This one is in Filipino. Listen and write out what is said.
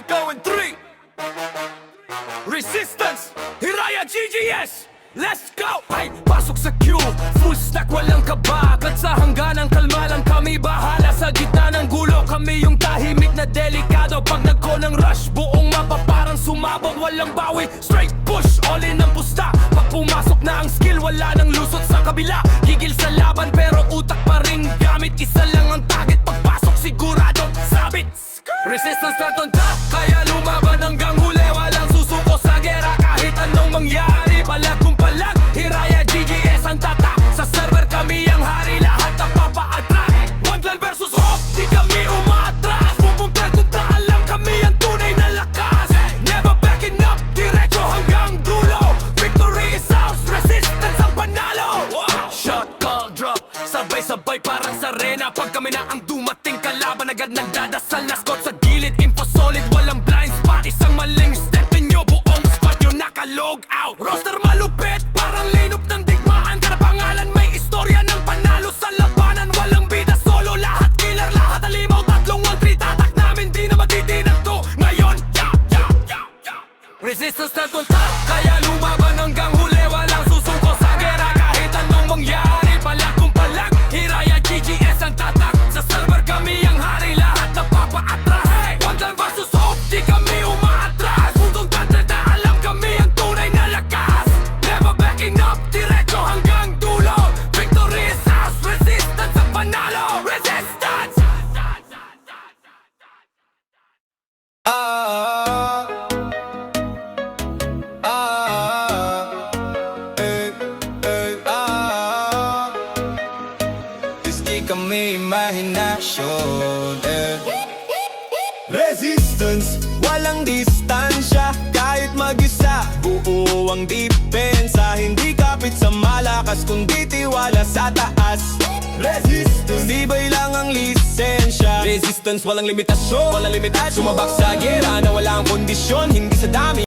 go in 3. Resistance, Hiraya GGS, let's go! Ay, pasok sa queue, full stack walang kabagad. Sa hangganang kalma lang kami, bahala sa gitna ng gulo. Kami yung tahimik na delikado. Pag nagko ng rush, buong mapa parang sumabog. Walang bawi, straight push, all in ang pusta. Pag pumasok na ang skill, wala nang lusot sa kabila. Gigil sa laban pero utak pa rin gamit. Isa lang ang target, pagpasok sigurado sabit. Resistance na tonta, kaya lumaban hanggang huli. Walang susuko sa gera kahit anong mangyari. Palag kung palag, Hiraya GGS ang tatak. Sa server kami ang hari, lahat ang papa-attract. One clan versus hope, di kami umatras. Pupunta kontra, alam kami ang tunay na lakas. Never backing up, diretso hanggang dulo. Victory is ours, resistance ang panalo. Shot, call, drop, sabay-sabay parang sa arena. Pag kami na ang dumating, kalaban agad nagdadasal. Naskot sa gilid, info solid, walang blind spot. Isang maling step inyo, buong squad nyo naka-log out. Roster malupit, parang linop ng digmaan. Kada pangalan may istorya ng panalo sa labanan. Walang bida, solo, lahat killer, lahat alimaw. 3-1-3, tatak namin, di na matitinag to. Ngayon, resistance na tunta, kaya lumaban hanggang huli. Walang susuko sa gera kahit anong mangyari. Palag kung palag, Hiraya GGS ang tatak. Sa server kami ang hari, lahat na papa-atras. One clan versus hope, di kami umaatras. Putong tantreta, alam kami ang tunay na lakas. Never backing up, diretso hanggang dulo. Victory is ours, resistance ang panalo. Resistance! Di kami imahinasyon Resistance, walang distansya. Kahit mag-isa, buo ang depensa. Hindi kapit sa malakas, kundi tiwala sa taas. Resistance, tibay lang ang lisensya. Resistance, walang limitasyon, walang limitasyon. Sumabak sa gera na walang kondisyon. Hindi sa dami